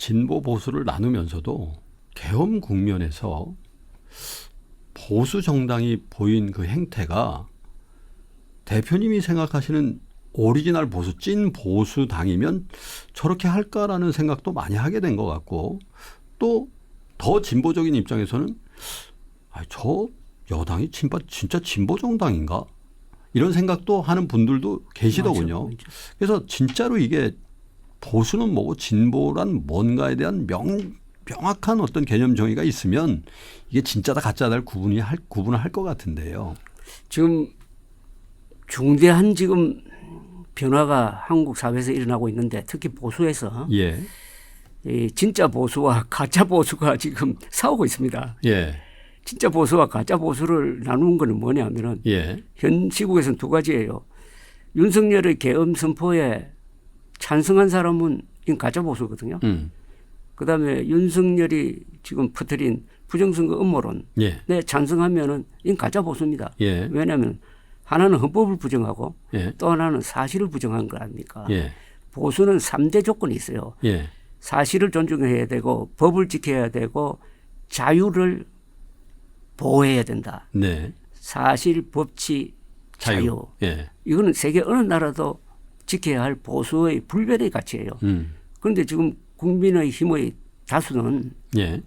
진보 보수를 나누면서도 계엄 국면에서 보수 정당이 보인 그 행태가 대표님이 생각하시는 오리지널 보수, 찐 보수당이면 저렇게 할까라는 생각도 많이 하게 된 것 같고, 또 더 진보적인 입장에서는 저 여당이 진짜 진보 정당인가? 이런 생각도 하는 분들도 계시더군요. 맞아. 그래서 진짜로 이게 보수는 뭐고 진보란 뭔가에 대한 명확한 어떤 개념 정의가 있으면 이게 진짜다 가짜다를 구분을 할 것 같은데요. 지금 중대한 지금 변화가 한국 사회에서 일어나고 있는데, 특히 보수에서 예. 이 진짜 보수와 가짜 보수가 지금 싸우고 있습니다. 예. 진짜 보수와 가짜 보수를 나누는 건 뭐냐면은 예. 현 시국에서는 두 가지예요. 윤석열의 계엄 선포에 찬성한 사람은 이 가짜 보수거든요. 그다음에 윤석열이 지금 퍼뜨린 부정선거 음모론에 예. 찬성하면은 이 가짜 보수입니다. 예. 왜냐하면 하나는 헌법을 부정하고 예. 또 하나는 사실을 부정한 거 아닙니까? 예. 보수는 3대 조건이 있어요. 예. 사실을 존중해야 되고 법을 지켜야 되고 자유를 보호해야 된다. 네. 사실, 법치, 자유. 예. 이거는 세계 어느 나라도 지켜야 할 보수의 불변의 가치예요. 그런데 지금 국민의힘의 다수는 예.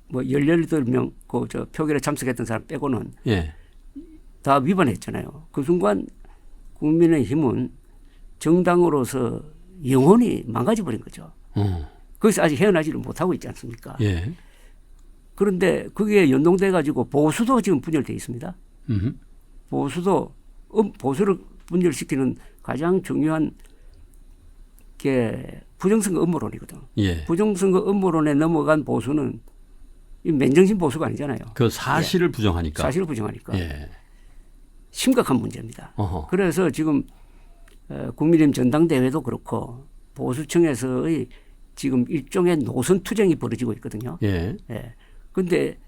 뭐 18명 그 표결에 참석했던 사람 빼고는 예. 다 위반했잖아요. 그 순간 국민의힘은 정당으로서 영원히 망가져 버린 거죠. 거기서 아직 헤어나지를 못하고 있지 않습니까? 예. 그런데 거기에 연동돼 가지고 보수도 지금 분열돼 있습니다. 보수도 보수를 분열시키는 가장 중요한 게 부정선거 음모론이거든. 예. 부정선거 음모론에 넘어간 보수는 이 맨정신 보수가 아니잖아요. 그 사실을 부정하니까. 사실을 부정하니까. 예. 심각한 문제입니다. 어허. 그래서 지금 국민의힘 전당대회도 그렇고 보수층에서의 지금 일종의 노선 투쟁이 벌어지고 있거든요. 예. 예. 근데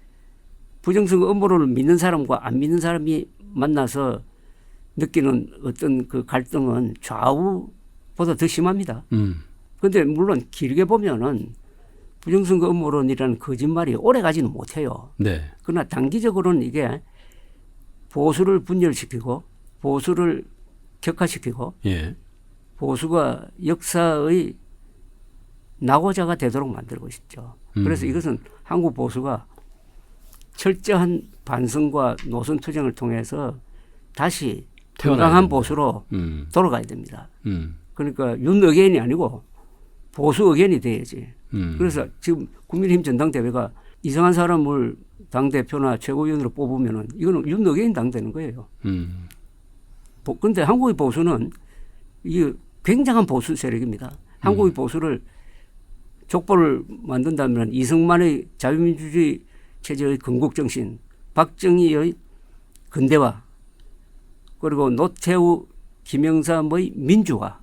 부정선거 음모론을 믿는 사람과 안 믿는 사람이 만나서 느끼는 어떤 그 갈등은 좌우보다 더 심합니다. 그런데 물론 길게 보면은 부정선거 음모론이라는 거짓말이 오래 가지는 못해요. 네. 그러나 단기적으로는 이게 보수를 분열시키고 보수를 격화시키고 예. 보수가 역사의 낙오자가 되도록 만들고 있죠. 그래서 이것은 한국 보수가 철저한 반성과 노선 투쟁을 통해서 다시 건강한 보수로 돌아가야 됩니다. 그러니까 윤 의견이 아니고 보수 의견이 돼야지. 그래서 지금 국민의힘 전당대회가 이상한 사람을 당대표나 최고위원으로 뽑으면은 이거는 윤 의견이 당되는 거예요. 그런데 한국의 보수는 이게 굉장한 보수 세력입니다. 한국의 보수를 족보를 만든다면 이승만의 자유민주주의 체제의 건국정신, 박정희의 근대화, 그리고 노태우, 김영삼의 민주화,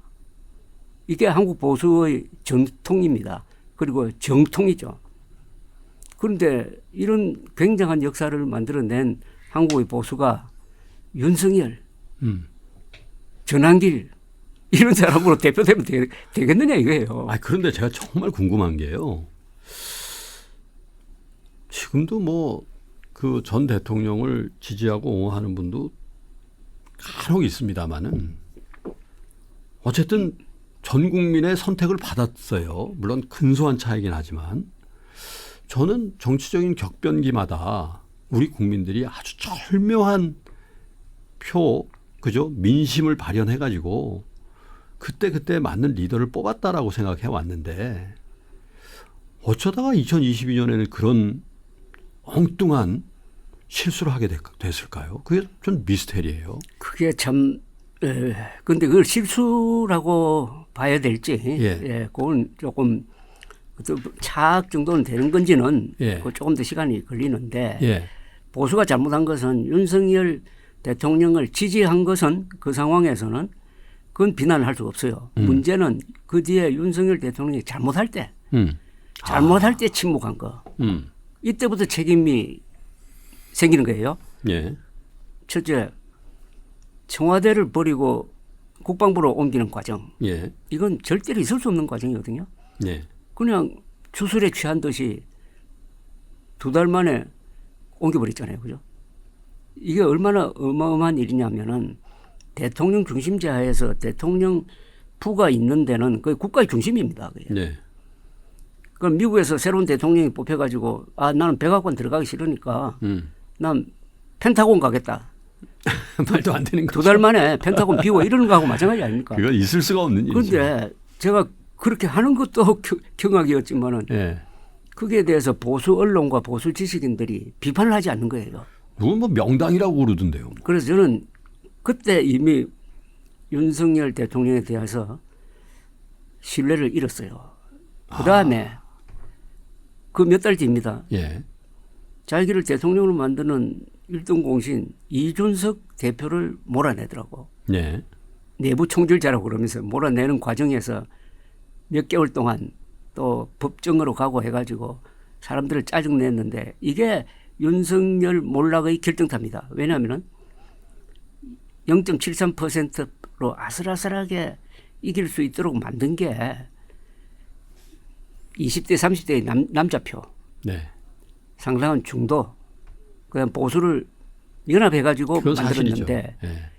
이게 한국 보수의 전통입니다. 그리고 정통이죠. 그런데 이런 굉장한 역사를 만들어낸 한국의 보수가 윤석열, 전한길 이런 사람으로 대표되면 되겠느냐 이거예요. 그런데 제가 정말 궁금한 게요. 지금도 뭐 그 전 대통령을 지지하고 옹호하는 분도 간혹 있습니다만은 어쨌든 전 국민의 선택을 받았어요. 물론 근소한 차이긴 하지만 저는 정치적인 격변기마다 우리 국민들이 아주 절묘한 그죠? 민심을 발현해 가지고 그때 맞는 리더를 뽑았다라고 생각해 왔는데 어쩌다가 2022년에는 그런 엉뚱한 실수를 하게 됐을까요? 그게 좀 미스테리예요. 그게 참 근데 그걸 실수라고 봐야 될지 그건 조금 차악 정도는 되는 건지는 조금 더 시간이 걸리는데 보수가 잘못한 것은 윤석열 대통령을 지지한 것은 그 상황에서는 그건 비난을 할 수가 없어요. 문제는 그 뒤에 윤석열 대통령이 잘못할 때 침묵한 거. 이때부터 책임이 생기는 거예요. 첫째, 청와대를 버리고 국방부로 옮기는 과정. 이건 절대로 있을 수 없는 과정이거든요. 그냥 주술에 취한 듯이 2달 만에 옮겨버렸잖아요. 그죠? 이게 얼마나 어마어마한 일이냐면은 대통령 중심제 하에서 대통령 부가 있는 데는 거의 국가의 중심입니다. 그게. 네. 그럼 미국에서 새로운 대통령이 뽑혀가지고 나는 백악관 들어가기 싫으니까 난 펜타곤 가겠다. 말도 안 되는 거죠. 2달 만에 펜타곤 비워 이러는 거하고 마찬가지 아닙니까? 그건 있을 수가 없는 일이죠. 그런데 제가 그렇게 하는 것도 경악이었지만은 예. 거기에 대해서 보수 언론과 보수 지식인들이 비판을 하지 않는 거예요. 누군 뭐 명당이라고 그러던데요. 그래서 저는 그때 이미 윤석열 대통령에 대해서 신뢰를 잃었어요. 그 다음에 그 몇 달 뒤입니다. 예. 자기를 대통령으로 만드는 1등 공신 이준석 대표를 몰아내더라고. 예. 내부 총질자라고 그러면서 몰아내는 과정에서 몇 개월 동안 또 법정으로 가고 해가지고 사람들을 짜증냈는데 이게 윤석열 몰락의 결정타입니다. 왜냐하면 0.73%로 아슬아슬하게 이길 수 있도록 만든 게 20대 30대의 남자표 네. 상당한 중도 그다음 보수를 연합해가지고 그건 사실이죠. 만들었는데 예.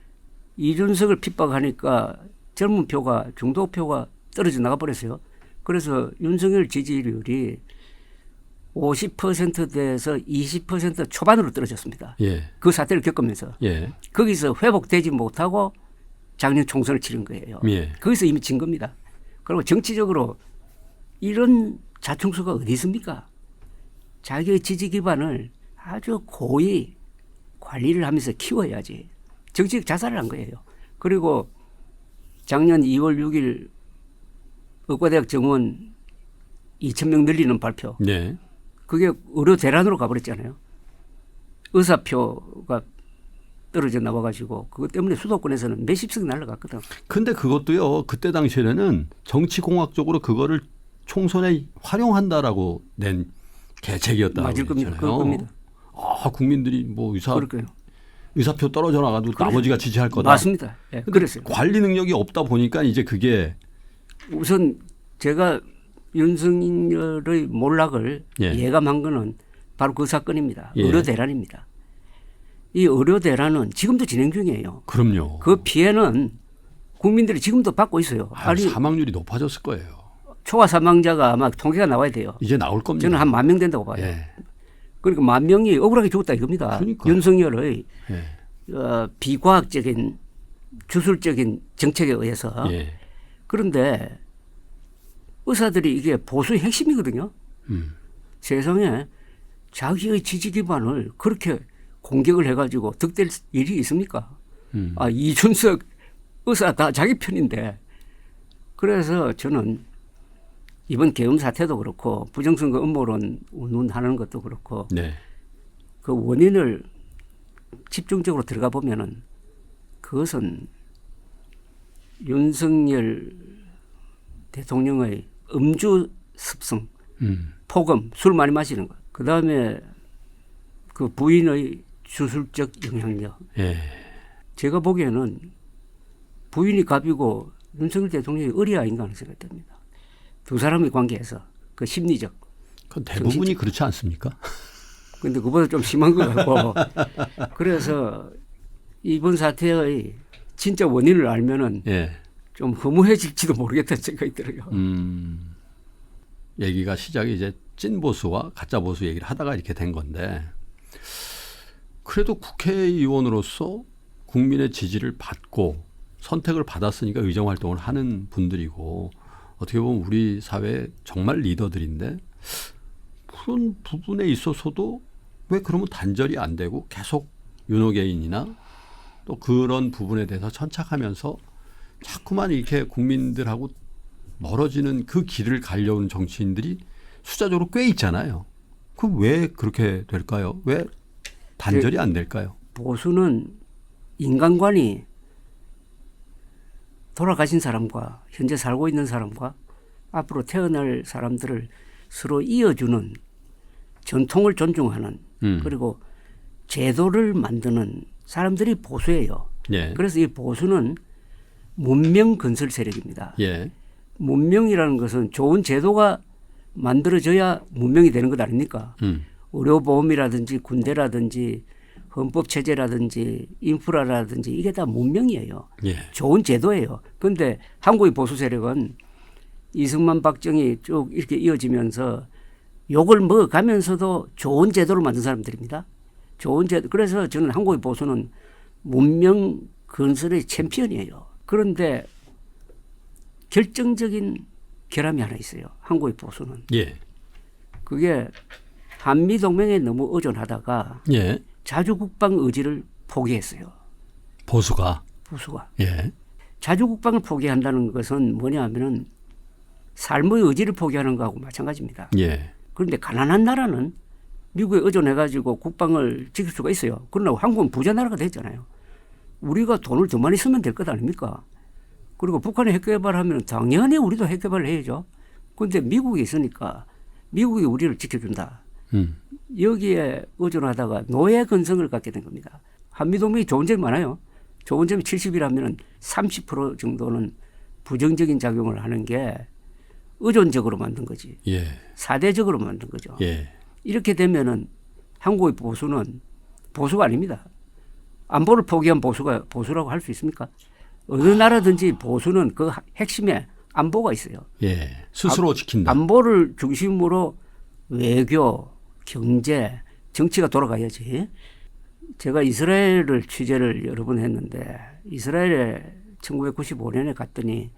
이준석을 핍박하니까 젊은 표가 중도 표가 떨어져 나가 버렸어요. 그래서 윤석열 지지율이 50%대에서 20% 초반으로 떨어졌습니다. 예. 그 사태를 겪으면서 예. 거기서 회복되지 못하고 작년 총선을 치른 거예요. 예. 거기서 이미 진 겁니다. 그리고 정치적으로 이런 자충수가 어디 있습니까? 자기의 지지 기반을 아주 고이 관리를 하면서 키워야지. 정치적 자살을 한 거예요. 그리고 작년 2월 6일 의과대학 정원 2,000명 늘리는 발표. 네. 그게 의료 대란으로 가버렸잖아요. 의사표가 떨어져 나와가지고 그것 때문에 수도권에서는 몇십석 날라갔거든. 근데 그것도요. 그때 당시에는 정치공학적으로 그거를 총선에 활용한다라고 낸 계책이었다고 맞을 겁니다. 그랬잖아요. 그럴 겁니다. 국민들이 뭐 그럴까요? 의사표 떨어져 나가도 나머지가 지지할 거다. 맞습니다. 예, 그랬어요. 관리 능력이 없다 보니까 이제 그게 우선 제가 윤석열의 몰락을 예. 예감한 거는 바로 그 사건입니다. 예. 의료 대란입니다. 이 의료 대란은 지금도 진행 중이에요. 그럼요. 그 피해는 국민들이 지금도 받고 있어요. 아니 사망률이 높아졌을 거예요. 초과 사망자가 아마 통계가 나와야 돼요. 이제 나올 겁니다. 저는 한 10,000명 된다고 봐요. 예. 그러니까 10,000명이 억울하게 죽었다 이겁니다. 그러니까요. 윤석열의 예. 비과학적인 주술적인 정책에 의해서. 예. 그런데 의사들이 이게 보수의 핵심이거든요. 세상에 자기의 지지 기반을 그렇게 공격을 해가지고 득될 일이 있습니까? 이준석 의사 다 자기 편인데. 그래서 저는 이번 계엄 사태도 그렇고 부정선거 음모론 운운하는 것도 그렇고 네. 그 원인을 집중적으로 들어가 보면은 그것은 윤석열 대통령의 음주 습성, 폭음, 술 많이 마시는 것, 그 다음에 그 부인의 주술적 영향력. 예. 제가 보기에는 부인이 갑이고 윤석열 대통령이 의리아인가 하는 생각이 듭니다. 두 사람의 관계에서 그 심리적. 그건 대부분이 그렇지 않습니까? 근데 그보다 좀 심한 것 같고. 그래서 이번 사태의 진짜 원인을 알면은 예. 좀 허무해질지도 모르겠다는 생각이 들어요. 얘기가 시작이 이제 찐 보수와 가짜 보수 얘기를 하다가 이렇게 된 건데 그래도 국회의원으로서 국민의 지지를 받고 선택을 받았으니까 의정 활동을 하는 분들이고 어떻게 보면 우리 사회 정말 리더들인데 그런 부분에 있어서도 왜 그러면 단절이 안 되고 계속 윤호개인이나 또 그런 부분에 대해서 천착하면서 자꾸만 이렇게 국민들하고 멀어지는 그 길을 가려는 정치인들이 숫자적으로 꽤 있잖아요. 그 왜 그렇게 될까요? 왜 단절이 안 될까요? 보수는 인간관이 돌아가신 사람과 현재 살고 있는 사람과 앞으로 태어날 사람들을 서로 이어주는 전통을 존중하는 그리고 제도를 만드는 사람들이 보수예요. 예. 그래서 이 보수는 문명 건설 세력입니다. 예. 문명이라는 것은 좋은 제도가 만들어져야 문명이 되는 것 아닙니까? 음. 의료보험이라든지 군대라든지 헌법체제라든지 인프라라든지 이게 다 문명이에요. 예. 좋은 제도예요. 그런데 한국의 보수 세력은 이승만 박정희 쭉 이렇게 이어지면서 욕을 먹어가면서도 좋은 제도를 만든 사람들입니다. 좋은 제도. 그래서 저는 한국의 보수는 문명 건설의 챔피언이에요. 그런데 결정적인 결함이 하나 있어요. 한국의 보수는. 예. 그게 한미동맹에 너무 의존하다가 예. 자주국방 의지를 포기했어요. 보수가. 보수가. 예. 자주국방을 포기한다는 것은 뭐냐 하면은 삶의 의지를 포기하는 거하고 마찬가지입니다. 예. 그런데 가난한 나라는 미국에 의존해가지고 국방을 지킬 수가 있어요. 그러나 한국은 부자 나라가 됐잖아요. 우리가 돈을 더 많이 쓰면 될 것 아닙니까? 그리고 북한이 핵 개발하면 당연히 우리도 핵 개발을 해야죠. 그런데 미국이 있으니까 미국이 우리를 지켜준다. 여기에 의존하다가 노예 근성을 갖게 된 겁니다. 한미동맹이 좋은 점이 많아요. 좋은 점이 70이라면 30% 정도는 부정적인 작용을 하는 게 의존적으로 만든 거지. 예. 사대적으로 만든 거죠. 예. 이렇게 되면은 한국의 보수는 보수가 아닙니다. 안보를 포기한 보수가 보수라고 할 수 있습니까? 어느 나라든지 보수는 그 핵심에 안보가 있어요. 예. 스스로 지킨다. 안보를 중심으로 외교, 경제, 정치가 돌아가야지. 제가 이스라엘을 취재를 여러 번 했는데 이스라엘에 1995년에 갔더니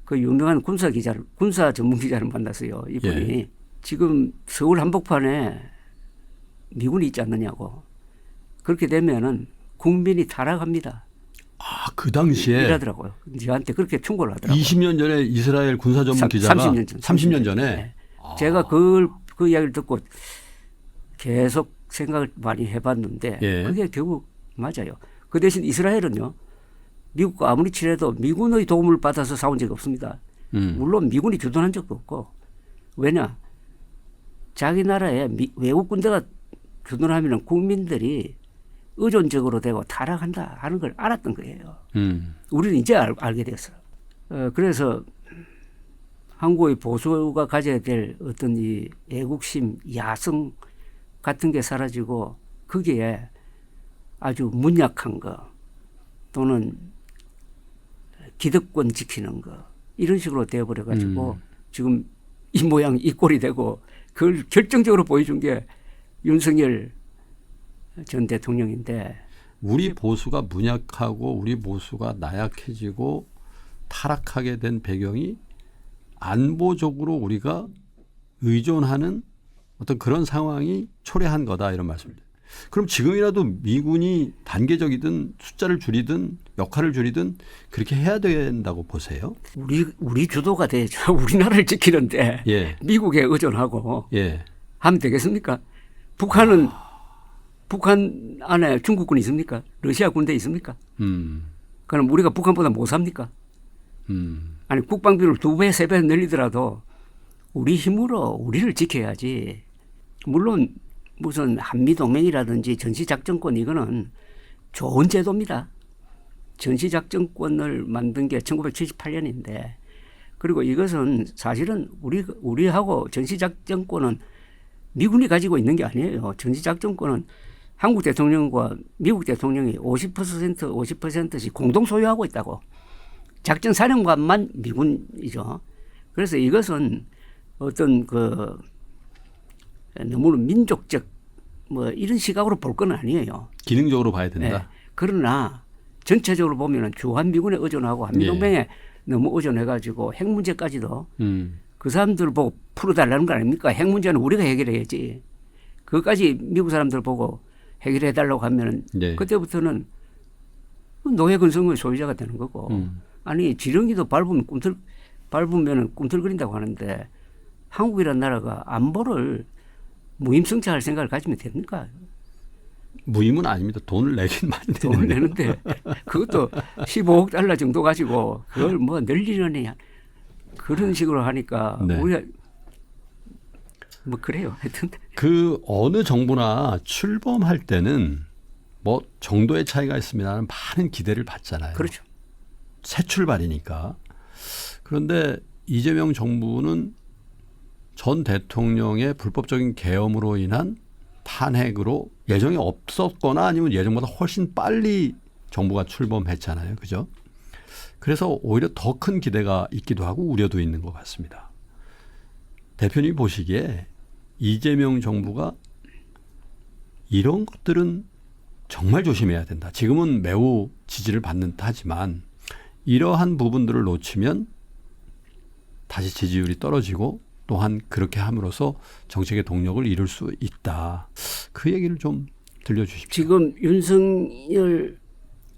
그 유명한 군사 전문 기자를 만났어요. 이분이 예. 지금 서울 한복판에 미군이 있지 않느냐고. 그렇게 되면은 국민이 타락합니다. 아, 그 당시에 이러더라고요. 저한테 그렇게 충고를 하더라고요. 20년 전에 이스라엘 군사 전문 기자가 30년 전. 30년 전에 네. 제가 그 이야기를 듣고 계속 생각을 많이 해봤는데 예. 그게 결국 맞아요. 그 대신 이스라엘은요. 미국과 아무리 친해도 미군의 도움을 받아서 싸운 적이 없습니다. 물론 미군이 주둔한 적도 없고. 왜냐. 자기 나라에 외국 군대가 주둔하면 국민들이 의존적으로 되고 타락한다 하는 걸 알았던 거예요. 우리는 이제 알게 됐어요. 그래서 한국의 보수가 가져야 될 어떤 이 애국심, 야성 같은 게 사라지고 거기에 아주 문약한 거 또는 기득권 지키는 거 이런 식으로 되어버려 가지고 지금 이 모양 이 꼴이 되고 그걸 결정적으로 보여준 게 윤석열 전 대통령인데 우리 보수가 문약하고 우리 보수가 나약해지고 타락하게 된 배경이 안보적으로 우리가 의존하는 어떤 그런 상황이 초래한 거다 이런 말씀입니다. 그럼 지금이라도 미군이 단계적이든 숫자를 줄이든 역할을 줄이든 그렇게 해야 된다고 보세요? 우리 주도가 되죠. 우리나라를 지키는데 예. 미국에 의존하고 예. 하면 되겠습니까? 북한은 북한 안에 중국군이 있습니까? 러시아 군대 있습니까? 그럼 우리가 북한보다 못 삽니까? 아니 국방비를 2배, 3배 늘리더라도 우리 힘으로 우리를 지켜야지. 물론 무슨 한미동맹이라든지 전시작전권 이거는 좋은 제도입니다. 전시작전권을 만든 게 1978년인데 그리고 이것은 사실은 우리하고 전시작전권은 미군이 가지고 있는 게 아니에요. 전시작전권은 한국 대통령과 미국 대통령이 50%씩 공동 소유하고 있다고. 작전 사령관만 미군이죠. 그래서 이것은 어떤 너무 민족적 뭐 이런 시각으로 볼 건 아니에요. 기능적으로 봐야 된다. 네. 그러나 전체적으로 보면은 주한미군에 의존하고 한미동맹에 예. 너무 의존해가지고 핵 문제까지도 그 사람들 보고 풀어달라는 거 아닙니까? 핵 문제는 우리가 해결해야지. 그것까지 미국 사람들 보고 해결해달라고 하면은 네. 그때부터는 노예 근성의 소유자가 되는 거고. 아니 지렁이도 밟으면 꿈틀거린다고 하는데 한국이라는 나라가 안보를 무임승차할 생각을 가지면 됩니까? 무임은 아닙니다. 돈을 내긴 많이 돈을 내는데. 내는데 그것도 15억 달러 정도 가지고 그걸 뭐 늘리려니 그런 식으로 하니까 네. 우리가 뭐 그래요. 하여튼 그 어느 정부나 출범할 때는 뭐 정도의 차이가 있습니다만 많은 기대를 받잖아요. 그렇죠. 새 출발이니까. 그런데 이재명 정부는 전 대통령의 불법적인 계엄으로 인한 탄핵으로 예정이 없었거나 아니면 예정보다 훨씬 빨리 정부가 출범했잖아요. 그죠? 그래서 오히려 더 큰 기대가 있기도 하고 우려도 있는 것 같습니다. 대표님이 보시기에 이재명 정부가 이런 것들은 정말 조심해야 된다. 지금은 매우 지지를 받는 듯하지만 이러한 부분들을 놓치면 다시 지지율이 떨어지고 또한 그렇게 함으로써 정책의 동력을 잃을 수 있다. 그 얘기를 좀 들려주십시오. 지금 윤석열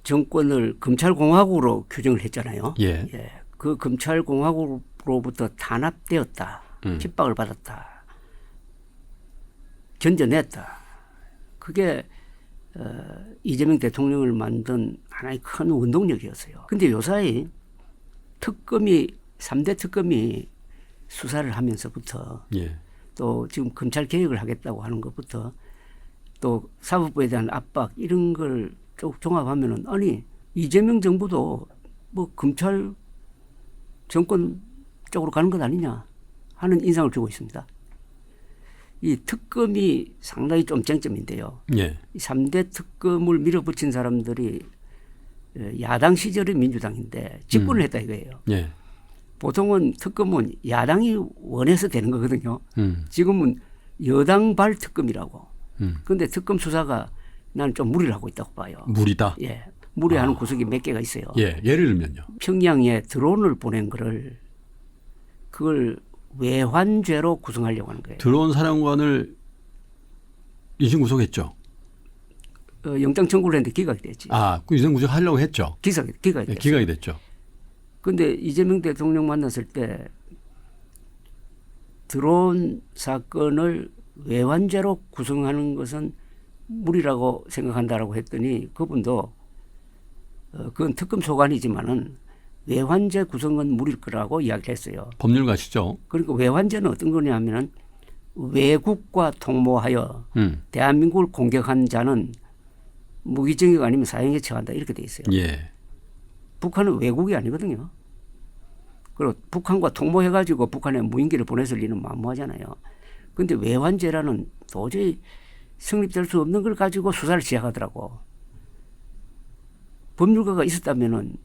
정권을 검찰공화국으로 규정을 했잖아요. 예. 그 검찰공화국으로부터 탄압되었다. 핍박을 받았다. 견뎌냈다. 그게 이재명 대통령을 만든 하나의 큰 원동력이었어요. 근데 요사이 특검이 3대 특검이 수사를 하면서부터 예. 또 지금 검찰 개혁을 하겠다고 하는 것부터 또 사법부에 대한 압박 이런 걸 쭉 종합하면은 아니 이재명 정부도 뭐 검찰 정권 쪽으로 가는 것 아니냐 하는 인상을 주고 있습니다. 이 특검이 상당히 좀 쟁점인데요. 예. 이 3대 특검을 밀어붙인 사람들이 야당 시절의 민주당인데 집권을 했다 이거예요. 예. 보통은 특검은 야당이 원해서 되는 거거든요. 지금은 여당발 특검이라고. 그런데 특검 수사가 나는 좀 무리를 하고 있다고 봐요. 무리다. 예, 무리하는 구석이 몇 개가 있어요. 예. 예를 들면요. 평양에 드론을 보낸 거를 그걸 외환죄로 구성하려고 하는 거예요. 드론 사령관을 인신 구속했죠. 영장 청구를 했는데 기각이 됐지. 그 인신 구속 하려고 했죠. 기각이 예, 됐어요. 기각이 됐죠. 근데 이재명 대통령 만났을 때 드론 사건을 외환죄로 구성하는 것은 무리라고 생각한다라고 했더니 그분도 그건 특검 소관이지만은 외환죄 구성은 무리일 거라고 이야기를 했어요. 법률가시죠. 그러니까 외환죄는 어떤 거냐면은 외국과 통모하여 대한민국을 공격한 자는 무기징역 아니면 사형에 처한다 이렇게 돼 있어요. 예. 북한은 외국이 아니거든요. 그리고 북한과 통모해가지고 북한에 무인기를 보냈을 리는 만무하잖아요. 그런데 외환죄라는 도저히 성립될 수 없는 걸 가지고 수사를 시작하더라고. 법률가가 있었다면은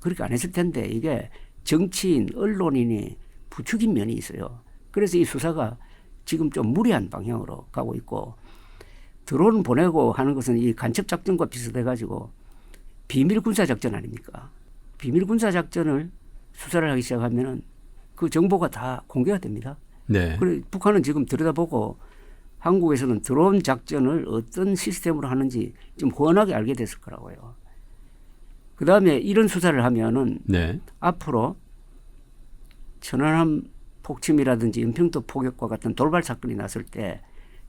그렇게 안 했을 텐데 이게 정치인, 언론인이 부추긴 면이 있어요. 그래서 이 수사가 지금 좀 무리한 방향으로 가고 있고 드론 보내고 하는 것은 이 간첩 작전과 비슷해 가지고 비밀 군사 작전 아닙니까? 비밀 군사 작전을 수사를 하기 시작하면은 그 정보가 다 공개가 됩니다. 네. 그래 북한은 지금 들여다보고 한국에서는 드론 작전을 어떤 시스템으로 하는지 좀 훤하게 알게 됐을 거라고요. 그 다음에 이런 수사를 하면은 네. 앞으로 천안함 폭침이라든지 연평도 포격과 같은 돌발 사건이 났을 때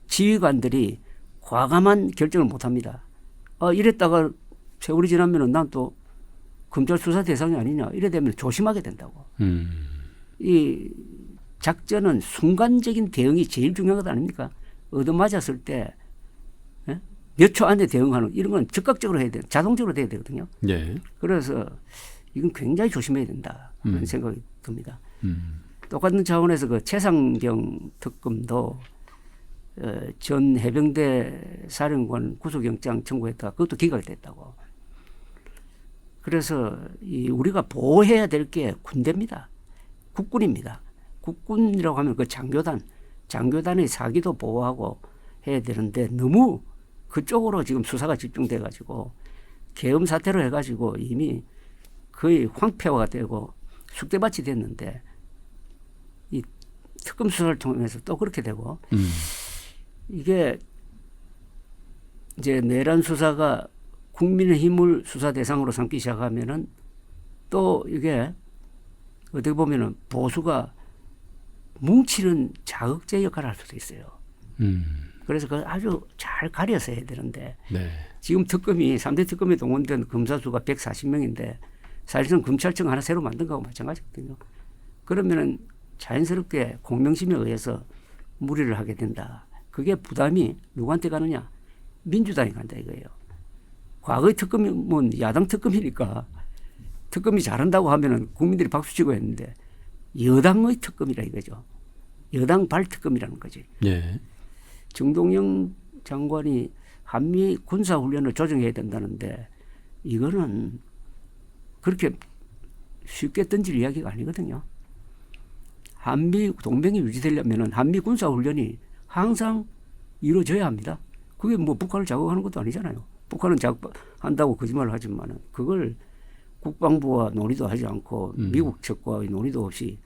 지휘관들이 과감한 결정을 못 합니다. 이랬다가 세월이 지나면은 난 또 검찰 수사 대상이 아니냐 이래 되면 조심하게 된다고. 이 작전은 순간적인 대응이 제일 중요한 것 아닙니까? 얻어맞았을 때 몇 초 안에 대응하는 이런 건 즉각적으로 해야 돼. 자동적으로 돼야 되거든요. 예. 그래서 이건 굉장히 조심해야 된다 하는 생각이 듭니다. 똑같은 차원에서 그 최상병 특검도 전 해병대 사령관 구속영장 청구했다가 그것도 기각이 됐다고. 그래서 우리가 보호해야 될 게 군대입니다. 국군입니다. 국군이라고 하면 그 장교단의 사기도 보호하고 해야 되는데 너무 그쪽으로 지금 수사가 집중돼 가지고 계엄 사태로 해가지고 이미 거의 황폐화가 되고 쑥대밭이 됐는데 이 특검 수사를 통해서 또 그렇게 되고 이게 이제 내란 수사가 국민의힘을 수사 대상으로 삼기 시작하면은 또 이게 어떻게 보면은 보수가 뭉치는 자극제 역할을 할 수도 있어요. 그래서 그걸 아주 잘 가려서 해야 되는데 네. 지금 특검이 3대 특검에 동원된 검사 수가 140명인데 사실상 검찰청 하나 새로 만든 거하고 마찬가지거든요. 그러면은 자연스럽게 공명심에 의해서 무리를 하게 된다. 그게 부담이 누구한테 가느냐? 민주당이 간다 이거예요. 과거의 특검은 야당 특검이니까 특검이 잘한다고 하면은 국민들이 박수치고 했는데 여당의 특검이라 이거죠. 여당 발특검이라는 거지. 예. 정동영 장관이 한미 군사훈련을 조정해야 된다는데 이거는 그렇게 쉽게 던질 이야기가 아니거든요. 한미 동맹이 유지되려면 한미 군사훈련이 항상 이루어져야 합니다. 그게 뭐 북한을 자극하는 것도 아니잖아요. 북한은 자극한다고 거짓말을 하지만 그걸 국방부와 논의도 하지 않고 미국 측과의 논의도 없이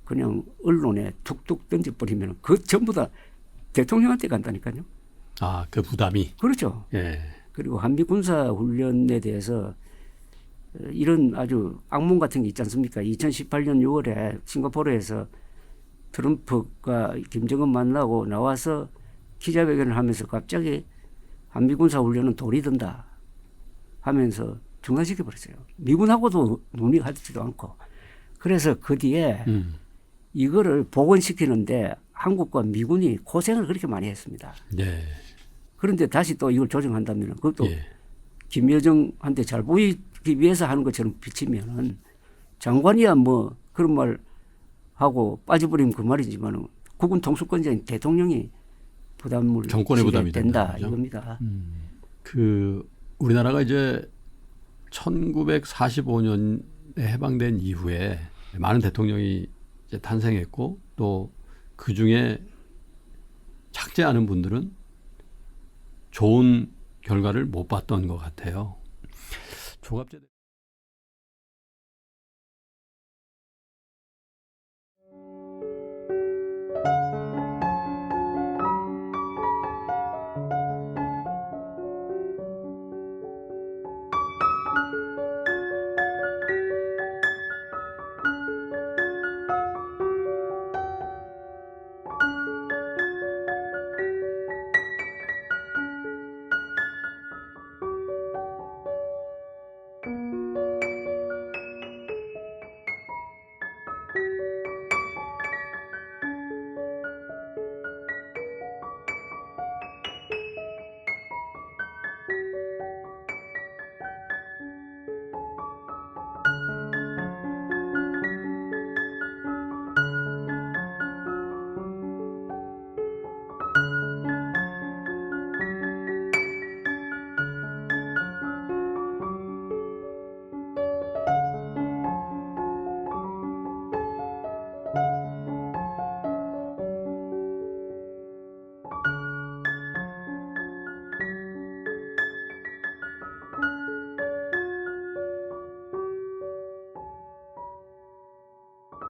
그냥 언론에 툭툭 던져버리면 그 전부 다 대통령한테 간다니까요. 아, 그 부담이. 그렇죠. 예. 그리고 한미 군사 훈련에 대해서 이런 아주 악몽 같은 게 있지 않습니까? 2018년 6월에 싱가포르에서 트럼프가 김정은 만나고 나와서 기자회견을 하면서 갑자기 한미 군사 훈련은 돌이 든다 하면서 중단시켜 버렸어요. 미군하고도 논의하지도 않고. 그래서 그 뒤에 이거를 복원시키는데 한국과 미군이 고생을 그렇게 많이 했습니다. 예. 그런데 다시 또 이걸 조정한다면 그것도 예. 김여정한테 잘 보이기 위해서 하는 것처럼 비치면은 장관이야 뭐 그런 말 하고 빠져버리면 그 말이지만 국군 통수권자인 대통령이 부담을 정권의 부담이 된다 된다, 이겁니다. 그 우리나라가 이제 1945년에 해방된 이후에 많은 대통령이 이제 탄생했고 또 그 중에 착재하는 분들은 좋은 결과를 못 봤던 것 같아요. 조갑제